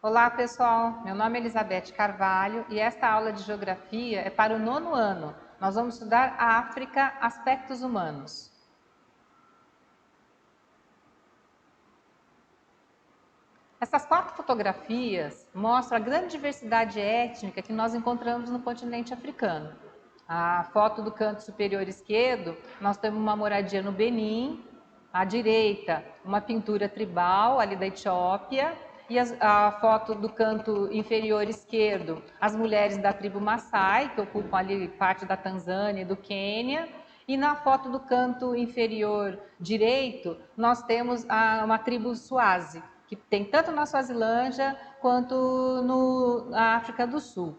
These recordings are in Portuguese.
Olá pessoal, meu nome é Elizabeth Carvalho e esta aula de Geografia é para o 9º ano. Nós vamos estudar a África, aspectos humanos. Essas 4 fotografias mostram a grande diversidade étnica que nós encontramos no continente africano. A foto do canto superior esquerdo, nós temos uma moradia no Benin, à direita uma pintura tribal ali da Etiópia, e a foto do canto inferior esquerdo, as mulheres da tribo Maasai, que ocupam ali parte da Tanzânia e do Quênia, e na foto do canto inferior direito, nós temos uma tribo Swazi, que tem tanto na Suazilândia quanto na África do Sul.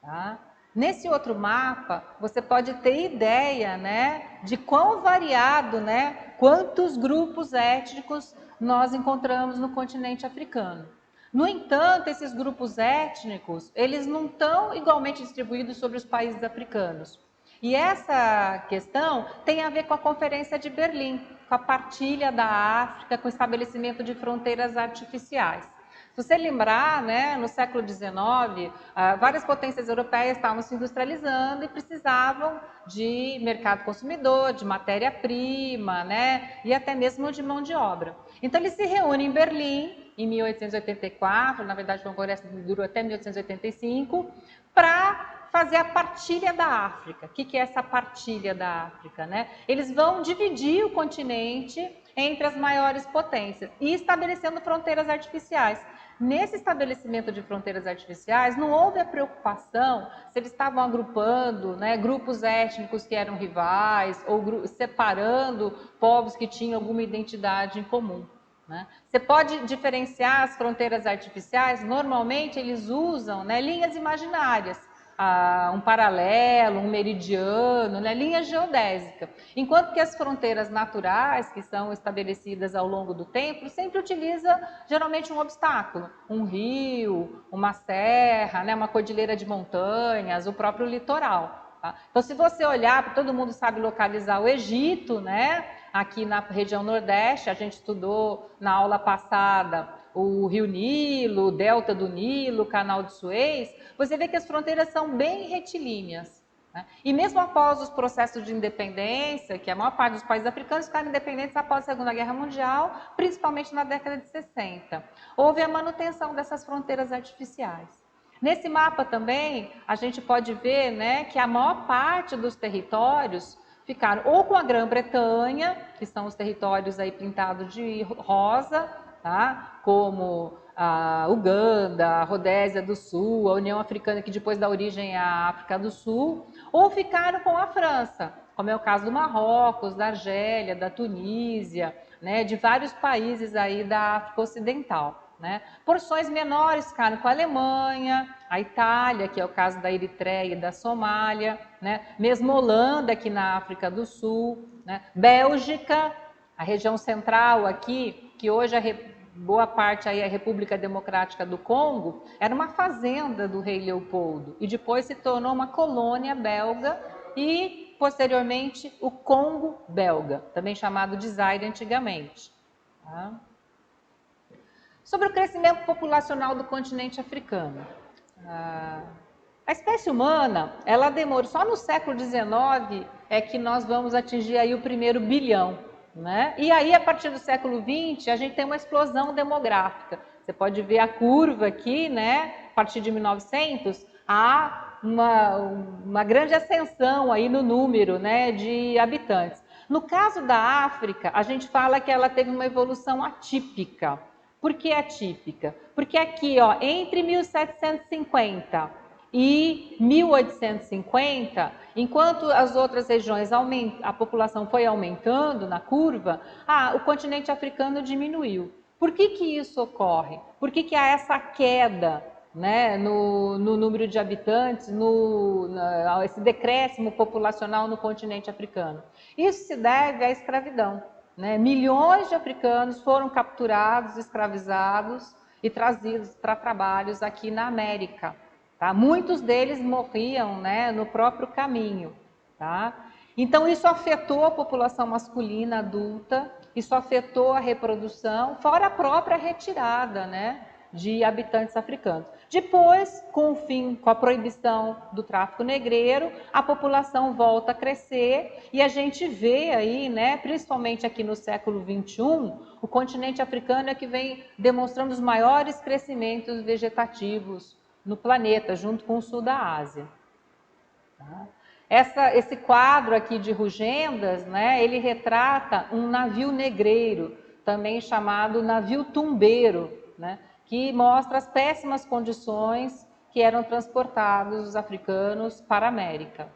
Tá? Nesse outro mapa, você pode ter ideia, né, de quão variado, né, quantos grupos étnicos nós encontramos no continente africano. No entanto, esses grupos étnicos, eles não estão igualmente distribuídos sobre os países africanos. E essa questão tem a ver com a Conferência de Berlim, com a partilha da África, com o estabelecimento de fronteiras artificiais. Se você lembrar, né, no século XIX, várias potências europeias estavam se industrializando e precisavam de mercado consumidor, de matéria-prima, né, e até mesmo de mão de obra. Então, eles se reúnem em Berlim, em 1884, na verdade foi um congresso que durou até 1885, para fazer a partilha da África. O que é essa partilha da África, né? Eles vão dividir o continente entre as maiores potências e estabelecendo fronteiras artificiais. Nesse estabelecimento de fronteiras artificiais, não houve a preocupação se eles estavam agrupando, né, grupos étnicos que eram rivais ou separando povos que tinham alguma identidade em comum. Né? Você pode diferenciar as fronteiras artificiais, normalmente eles usam, né, linhas imaginárias, um paralelo, um meridiano, né, linha geodésica. Enquanto que as fronteiras naturais, que são estabelecidas ao longo do tempo, sempre utiliza geralmente um obstáculo, um rio, uma serra, né, uma cordilheira de montanhas, o próprio litoral. Tá? Então, se você olhar, todo mundo sabe localizar o Egito, né? Aqui na região Nordeste, a gente estudou na aula passada o Rio Nilo, o Delta do Nilo, o Canal de Suez, você vê que as fronteiras são bem retilíneas. Né? E mesmo após os processos de independência, que a maior parte dos países africanos ficaram independentes após a Segunda Guerra Mundial, principalmente na década de 60, houve a manutenção dessas fronteiras artificiais. Nesse mapa também, a gente pode ver, né, que a maior parte dos territórios ficaram ou com a Grã-Bretanha, que são os territórios aí pintados de rosa, tá? Como a Uganda, a Rodésia do Sul, a União Africana, que depois dá origem à África do Sul, ou ficaram com a França, como é o caso do Marrocos, da Argélia, da Tunísia, né, de vários países aí da África Ocidental. Né? Porções menores ficaram com a Alemanha, a Itália, que é o caso da Eritreia e da Somália, né? Mesmo Holanda, aqui na África do Sul, né? Bélgica, a região central aqui, que hoje boa parte aí é a República Democrática do Congo, era uma fazenda do rei Leopoldo e depois se tornou uma colônia belga e, posteriormente, o Congo belga, também chamado de Zaire antigamente. Tá? Sobre o crescimento populacional do continente africano. A espécie humana, ela demorou, só no século XIX é que nós vamos atingir aí o primeiro bilhão. Né? E aí, a partir do século XX, a gente tem uma explosão demográfica. Você pode ver a curva aqui, né? A partir de 1900, há uma grande ascensão aí no número, né, de habitantes. No caso da África, a gente fala que ela teve uma evolução atípica. Por que atípica? Porque aqui, ó, entre 1750 e 1850, enquanto as outras regiões a população foi aumentando na curva, o continente africano diminuiu. Por que isso ocorre? Por que há essa queda, né, no número de habitantes, esse decréscimo populacional no continente africano? Isso se deve à escravidão. Né? Milhões de africanos foram capturados, escravizados e trazidos para trabalhos aqui na América. Tá? Muitos deles morriam, né, no próprio caminho. Tá? Então, isso afetou a população masculina adulta, isso afetou a reprodução, fora a própria retirada, né, de habitantes africanos. Depois, com a proibição do tráfico negreiro, a população volta a crescer e a gente vê aí, né, principalmente aqui no século XXI, o continente africano é que vem demonstrando os maiores crescimentos vegetativos no planeta, junto com o sul da Ásia. Tá? Esse quadro aqui de Rugendas, né, ele retrata um navio negreiro, também chamado navio tumbeiro, né, que mostra as péssimas condições que eram transportados os africanos para a América.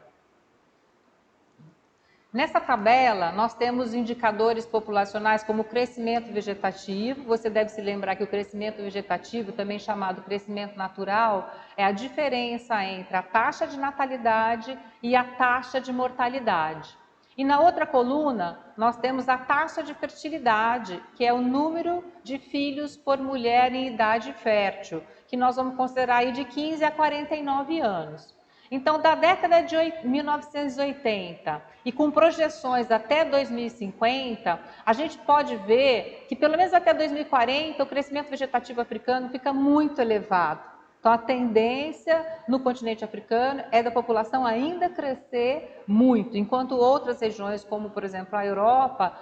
Nessa tabela, nós temos indicadores populacionais como o crescimento vegetativo. Você deve se lembrar que o crescimento vegetativo, também chamado crescimento natural, é a diferença entre a taxa de natalidade e a taxa de mortalidade. E na outra coluna, nós temos a taxa de fertilidade, que é o número de filhos por mulher em idade fértil, que nós vamos considerar aí de 15 a 49 anos. Então, da década de 1980 e com projeções até 2050, a gente pode ver que pelo menos até 2040 o crescimento vegetativo africano fica muito elevado. Então, a tendência no continente africano é da população ainda crescer muito, enquanto outras regiões, como por exemplo a Europa,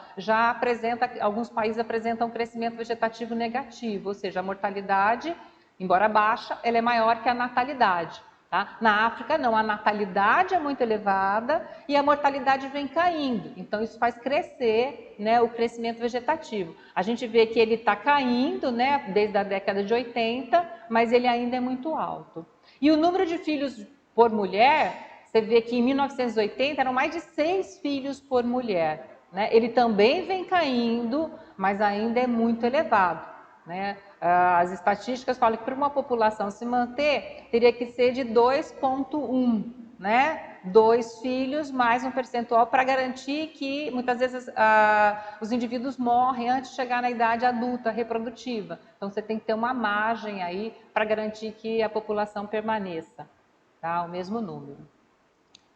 alguns países apresentam um crescimento vegetativo negativo, ou seja, a mortalidade, embora baixa, ela é maior que a natalidade. Tá? Na África, não, a natalidade é muito elevada e a mortalidade vem caindo. Então, isso faz crescer, né, o crescimento vegetativo. A gente vê que ele está caindo, né, desde a década de 80, mas ele ainda é muito alto. E o número de filhos por mulher, você vê que em 1980 eram mais de 6 filhos por mulher. Né? Ele também vem caindo, mas ainda é muito elevado. Né? As estatísticas falam que para uma população se manter, teria que ser de 2,1, né? 2 filhos mais um percentual para garantir que muitas vezes os indivíduos morrem antes de chegar na idade adulta reprodutiva. Então você tem que ter uma margem aí para garantir que a população permaneça, tá? O mesmo número.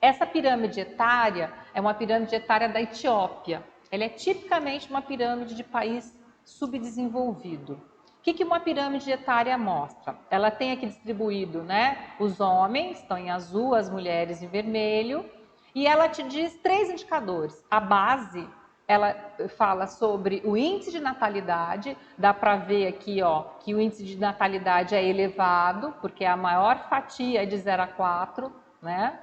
Essa pirâmide etária é uma pirâmide etária da Etiópia. Ela é tipicamente uma pirâmide de país subdesenvolvido. O que uma pirâmide etária mostra? Ela tem aqui distribuído, né, os homens, estão em azul, as mulheres em vermelho, e ela te diz 3 indicadores. A base, ela fala sobre o índice de natalidade, dá para ver aqui, ó, que o índice de natalidade é elevado, porque a maior fatia é de 0 a 4, né?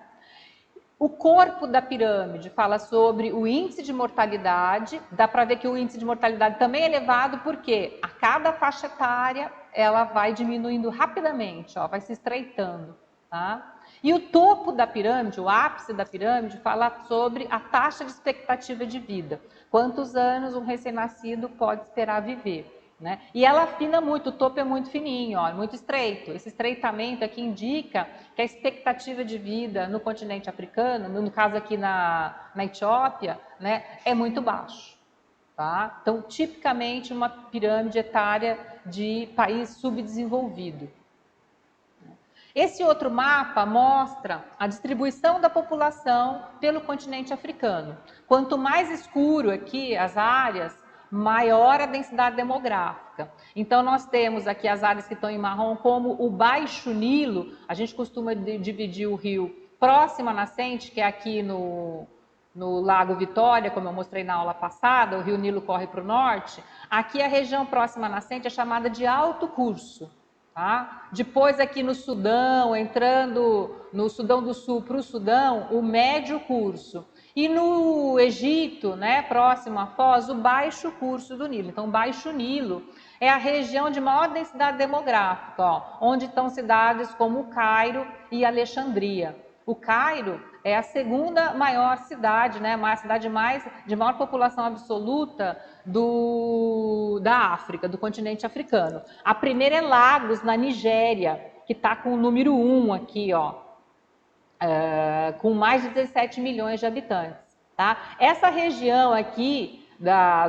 O corpo da pirâmide fala sobre o índice de mortalidade, dá para ver que o índice de mortalidade também é elevado, porque a cada faixa etária ela vai diminuindo rapidamente, ó, vai se estreitando. Tá? E o topo da pirâmide, o ápice da pirâmide, fala sobre a taxa de expectativa de vida. Quantos anos um recém-nascido pode esperar viver. Né? E ela afina muito, o topo é muito fininho, ó, muito estreito. Esse estreitamento aqui indica que a expectativa de vida no continente africano, no caso aqui na Etiópia, né, é muito baixo. Tá? Então, tipicamente uma pirâmide etária de país subdesenvolvido. Esse outro mapa mostra a distribuição da população pelo continente africano. Quanto mais escuro aqui as áreas, maior a densidade demográfica. Então, nós temos aqui as áreas que estão em marrom como o Baixo Nilo. A gente costuma dividir o rio próximo à nascente, que é aqui no Lago Vitória, como eu mostrei na aula passada, o rio Nilo corre para o norte. Aqui a região próxima à nascente é chamada de alto curso. Tá? Depois aqui no Sudão, entrando no Sudão do Sul para o Sudão, o médio curso. E no Egito, né, próximo a Foz, o baixo curso do Nilo. Então, o Baixo Nilo é a região de maior densidade demográfica, ó, onde estão cidades como o Cairo e Alexandria. O Cairo é a segunda maior cidade, né, a cidade de maior população absoluta da África, do continente africano. A primeira é Lagos, na Nigéria, que está com o número 1 aqui, ó, com mais de 17 milhões de habitantes. Tá? Essa região aqui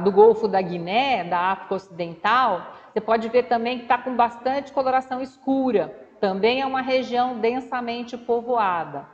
do Golfo da Guiné, da África Ocidental, você pode ver também que está com bastante coloração escura. Também é uma região densamente povoada.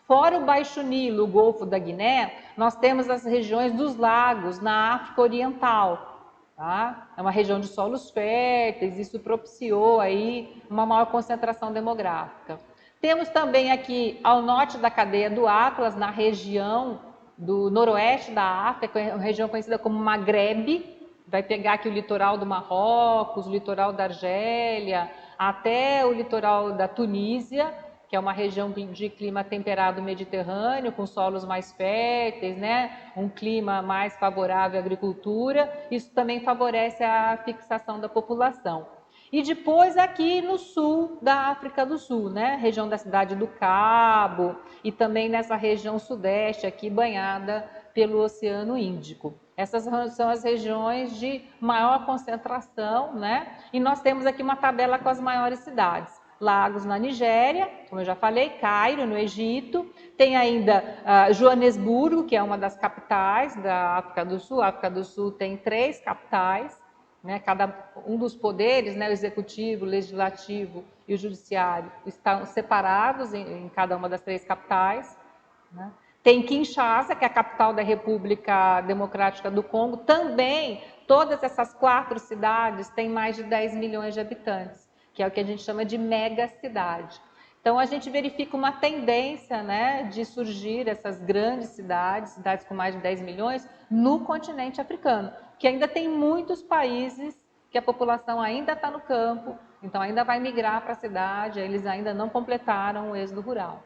Fora o Baixo Nilo, o Golfo da Guiné, nós temos as regiões dos lagos na África Oriental. tá? É uma região de solos férteis, isso propiciou aí uma maior concentração demográfica. Temos também aqui ao norte da cadeia do Atlas, na região do noroeste da África, uma região conhecida como Maghreb, vai pegar aqui o litoral do Marrocos, o litoral da Argélia, até o litoral da Tunísia, que é uma região de clima temperado mediterrâneo, com solos mais férteis, né? Um clima mais favorável à agricultura. Isso também favorece a fixação da população. E depois aqui no sul da África do Sul, né? Região da cidade do Cabo e também nessa região sudeste aqui banhada pelo Oceano Índico. Essas são as regiões de maior concentração, né? E nós temos aqui uma tabela com as maiores cidades. Lagos na Nigéria, como eu já falei, Cairo no Egito, tem ainda Joanesburgo, que é uma das capitais da África do Sul. A África do Sul tem 3 capitais, né? Cada um dos poderes, né? O executivo, o legislativo e o judiciário estão separados em cada uma das 3 capitais, né? Tem Kinshasa, que é a capital da República Democrática do Congo. Também, todas essas 4 cidades têm mais de 10 milhões de habitantes, que é o que a gente chama de megacidade. Então, a gente verifica uma tendência, né, de surgir essas grandes cidades, cidades com mais de 10 milhões, no continente africano, que ainda tem muitos países que a população ainda está no campo, então ainda vai migrar para a cidade, eles ainda não completaram o êxodo rural.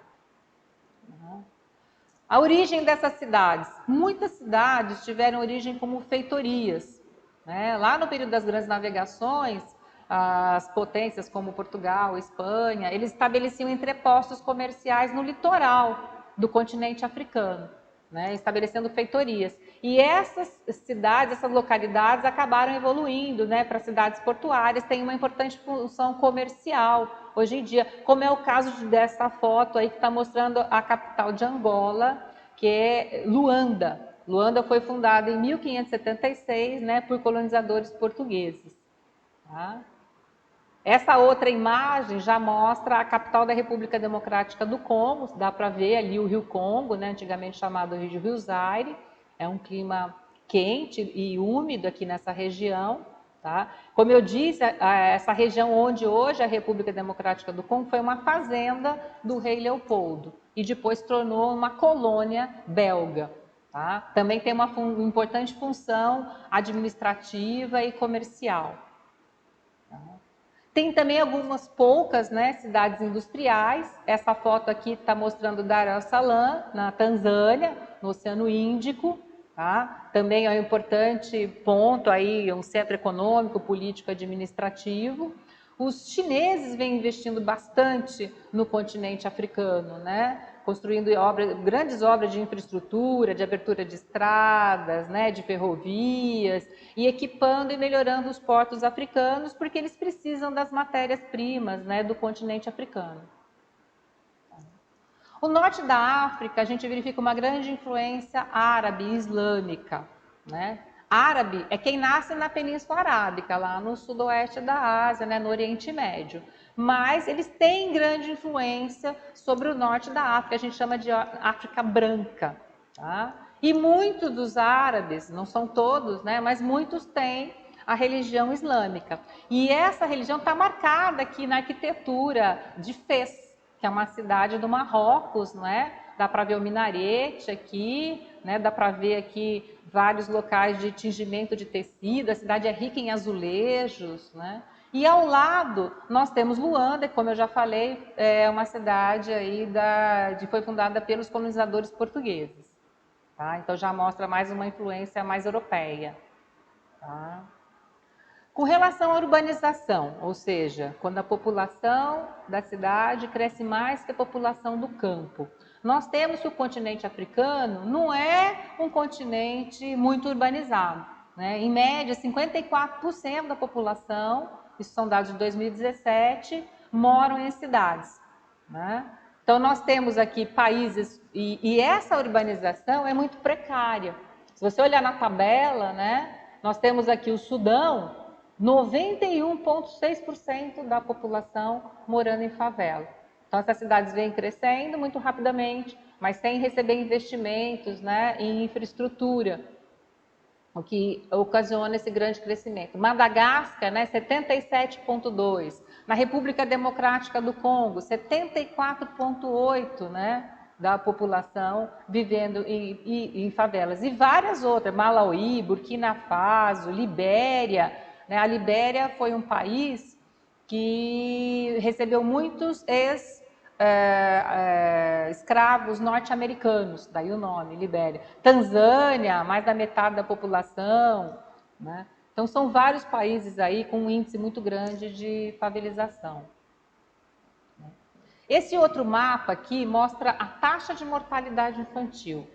A origem dessas cidades. Muitas cidades tiveram origem como feitorias, né? Lá no período das grandes navegações, as potências como Portugal, Espanha, eles estabeleciam entrepostos comerciais no litoral do continente africano, né? Estabelecendo feitorias. E essas cidades, essas localidades acabaram evoluindo, né, para cidades portuárias, têm uma importante função comercial hoje em dia, como é o caso dessa foto aí que está mostrando a capital de Angola, que é Luanda. Luanda foi fundada em 1576, né, por colonizadores portugueses. Tá? Essa outra imagem já mostra a capital da República Democrática do Congo, dá para ver ali o Rio Congo, né, antigamente chamado Rio Zaire, é um clima quente e úmido aqui nessa região. Tá? Como eu disse, essa região onde hoje a República Democrática do Congo foi uma fazenda do rei Leopoldo e depois tornou uma colônia belga. Tá? Também tem uma importante função administrativa e comercial. Tem também algumas poucas, né, cidades industriais. Essa foto aqui está mostrando Dar es Salaam, na Tanzânia, no Oceano Índico. Tá? Também é um importante ponto aí, um centro econômico, político, administrativo. Os chineses vêm investindo bastante no continente africano, né? Construindo grandes obras de infraestrutura, de abertura de estradas, né? De ferrovias, e equipando e melhorando os portos africanos, porque eles precisam das matérias-primas, né? Do continente africano. O norte da África, a gente verifica uma grande influência árabe e islâmica, né? Árabe é quem nasce na Península Arábica, lá no sudoeste da Ásia, né, no Oriente Médio. Mas eles têm grande influência sobre o norte da África, a gente chama de África Branca. Tá? E muitos dos árabes, não são todos, né, mas muitos têm a religião islâmica. E essa religião está marcada aqui na arquitetura de Fez, que é uma cidade do Marrocos, não é? Dá para ver o minarete aqui, né? Dá para ver aqui vários locais de tingimento de tecido, a cidade é rica em azulejos, né? E ao lado nós temos Luanda, que, como eu já falei, é uma cidade aí foi fundada pelos colonizadores portugueses. Tá? Então já mostra mais uma influência mais europeia. Tá? Com relação à urbanização, ou seja, quando a população da cidade cresce mais que a população do campo, nós temos que o continente africano não é um continente muito urbanizado. Né? Em média, 54% da população, isso são dados de 2017, moram em cidades. Né? Então, nós temos aqui países, e essa urbanização é muito precária. Se você olhar na tabela, né, nós temos aqui o Sudão, 91,6% da população morando em favela. Então, essas cidades vêm crescendo muito rapidamente, mas sem receber investimentos, né, em infraestrutura. o que ocasiona esse grande crescimento. Madagascar, né, 77,2%. Na República Democrática do Congo, 74,8%, né, da população vivendo em favelas. E várias outras, Malawi, Burkina Faso, Libéria. Né, a Libéria foi um país que recebeu muitos escravos norte-americanos, daí o nome, Libéria. Tanzânia, mais da metade da população, né? Então são vários países aí com um índice muito grande de favelização. Esse outro mapa aqui mostra a taxa de mortalidade infantil.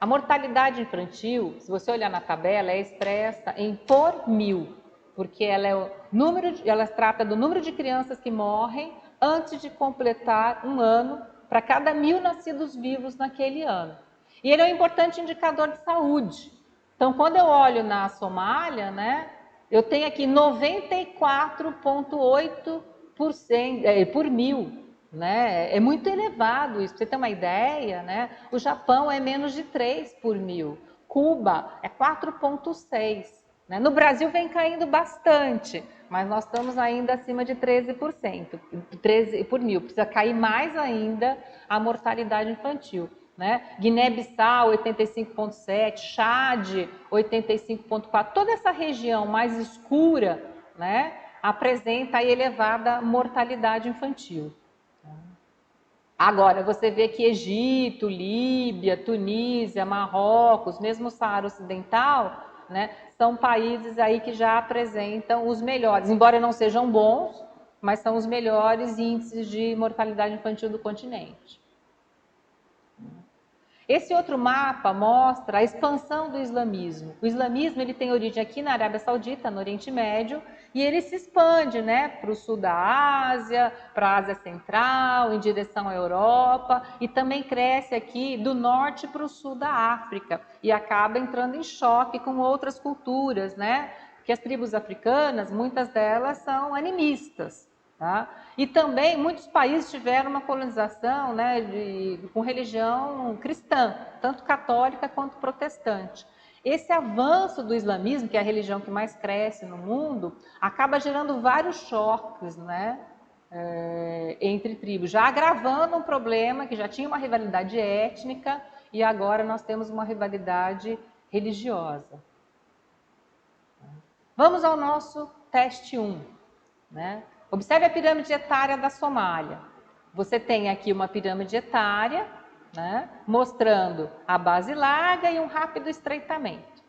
A mortalidade infantil, se você olhar na tabela, é expressa em por mil, porque ela trata do número de crianças que morrem antes de completar um ano para cada 1.000 nascidos vivos naquele ano. E ele é um importante indicador de saúde. Então, quando eu olho na Somália, né, eu tenho aqui 94,8% por mil. Né? É muito elevado isso, para você ter uma ideia, né? O Japão é menos de 3 por mil, Cuba é 4,6. Né? No Brasil vem caindo bastante, mas nós estamos ainda acima de 13%, 13 por mil. Precisa cair mais ainda a mortalidade infantil. Né? Guiné-Bissau, 85,7%, Chad, 85,4%. Toda essa região mais escura, né, apresenta a elevada mortalidade infantil. Agora, você vê que Egito, Líbia, Tunísia, Marrocos, mesmo o Saara Ocidental, né, são países aí que já apresentam os melhores, embora não sejam bons, mas são os melhores índices de mortalidade infantil do continente. Esse outro mapa mostra a expansão do islamismo. O islamismo ele tem origem aqui na Arábia Saudita, no Oriente Médio, e ele se expande, né, para o sul da Ásia, para a Ásia Central, em direção à Europa, e também cresce aqui do norte para o sul da África, e acaba entrando em choque com outras culturas, né? Porque as tribos africanas, muitas delas são animistas. Tá? E também muitos países tiveram uma colonização, né, com religião cristã, tanto católica quanto protestante. Esse avanço do islamismo, que é a religião que mais cresce no mundo, acaba gerando vários choques, né, entre tribos, já agravando um problema que já tinha uma rivalidade étnica e agora nós temos uma rivalidade religiosa. Vamos ao nosso teste 1, né? Observe a pirâmide etária da Somália. Você tem aqui uma pirâmide etária, né, mostrando a base larga e um rápido estreitamento.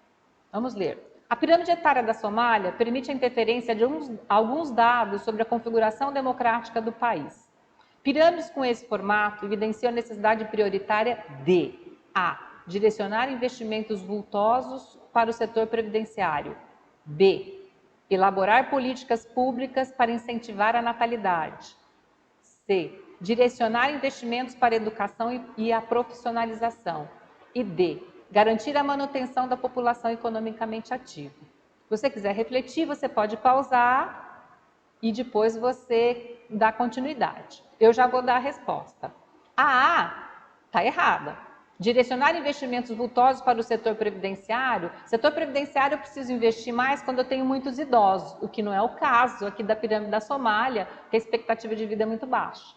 Vamos ler. A pirâmide etária da Somália permite a interferência de alguns dados sobre a configuração democrática do país. Pirâmides com esse formato evidenciam a necessidade prioritária de a. Direcionar investimentos vultosos para o setor previdenciário. B. Elaborar políticas públicas para incentivar a natalidade. C. Direcionar investimentos para a educação e a profissionalização. E D. Garantir a manutenção da população economicamente ativa. Se você quiser refletir, você pode pausar e depois você dá continuidade. Eu já vou dar a resposta. A está errada. Direcionar investimentos vultosos para o setor previdenciário. Setor previdenciário eu preciso investir mais quando eu tenho muitos idosos, o que não é o caso aqui da pirâmide da Somália, que a expectativa de vida é muito baixa.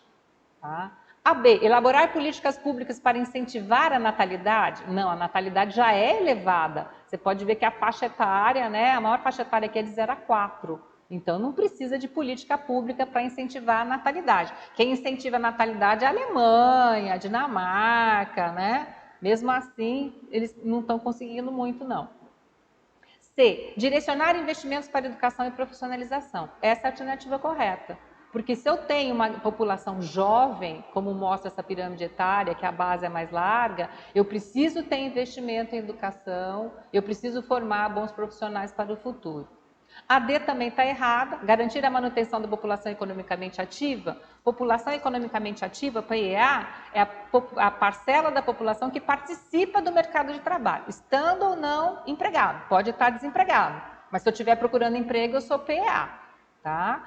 Tá? A B, elaborar políticas públicas para incentivar a natalidade. Não, a natalidade já é elevada. Você pode ver que a faixa etária, né, a maior faixa etária aqui é de 0 a 4. Então, não precisa de política pública para incentivar a natalidade. Quem incentiva a natalidade é a Alemanha, a Dinamarca, né? Mesmo assim, eles não estão conseguindo muito, não. C. Direcionar investimentos para educação e profissionalização. Essa é a alternativa correta. Porque se eu tenho uma população jovem, como mostra essa pirâmide etária, que a base é mais larga, eu preciso ter investimento em educação, eu preciso formar bons profissionais para o futuro. A D também está errada, garantir a manutenção da população economicamente ativa. População economicamente ativa, PEA, é a parcela da população que participa do mercado de trabalho, estando ou não empregado. Pode estar desempregado, mas se eu estiver procurando emprego, eu sou PEA. Tá?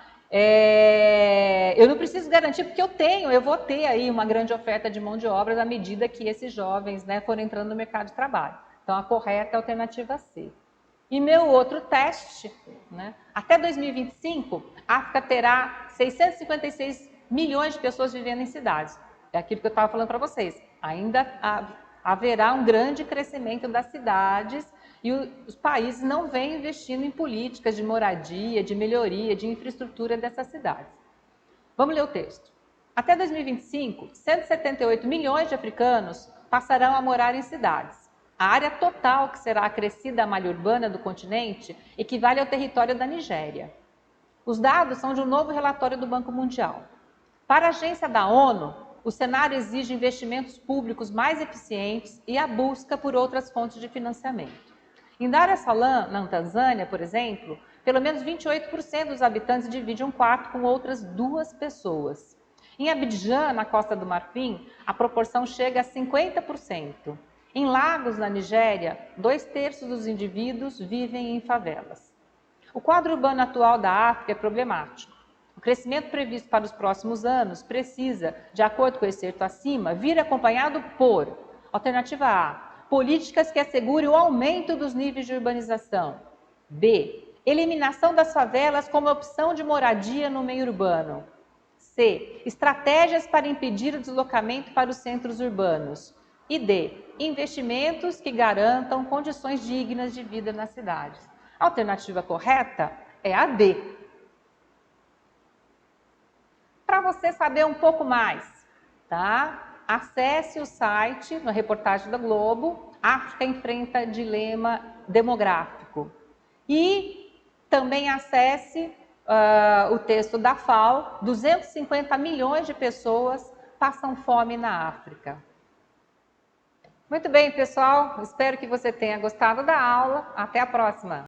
Eu não preciso garantir porque eu vou ter aí uma grande oferta de mão de obra à medida que esses jovens, né, forem entrando no mercado de trabalho. Então, a correta é a alternativa C. E meu outro teste, né? Até 2025, a África terá 656 milhões de pessoas vivendo em cidades. É aquilo que eu estava falando para vocês. Ainda haverá um grande crescimento das cidades e os países não vêm investindo em políticas de moradia, de melhoria, de infraestrutura dessas cidades. Vamos ler o texto. Até 2025, 178 milhões de africanos passarão a morar em cidades. A área total que será acrescida à malha urbana do continente equivale ao território da Nigéria. Os dados são de um novo relatório do Banco Mundial. Para a agência da ONU, o cenário exige investimentos públicos mais eficientes e a busca por outras fontes de financiamento. Em Dar es Salaam, na Tanzânia, por exemplo, pelo menos 28% dos habitantes dividem um quarto com outras 2 pessoas. Em Abidjan, na Costa do Marfim, a proporção chega a 50%. Em Lagos, na Nigéria, 2/3 dos indivíduos vivem em favelas. O quadro urbano atual da África é problemático. O crescimento previsto para os próximos anos precisa, de acordo com o excerto acima, vir acompanhado por: alternativa A, políticas que assegurem o aumento dos níveis de urbanização. B, eliminação das favelas como opção de moradia no meio urbano. C, estratégias para impedir o deslocamento para os centros urbanos. E D, investimentos que garantam condições dignas de vida nas cidades. A alternativa correta é a D. Para você saber um pouco mais, tá? Acesse o site, na reportagem da Globo, África enfrenta dilema demográfico. E também acesse o texto da FAO, 250 milhões de pessoas passam fome na África. Muito bem, pessoal, espero que você tenha gostado da aula. Até a próxima!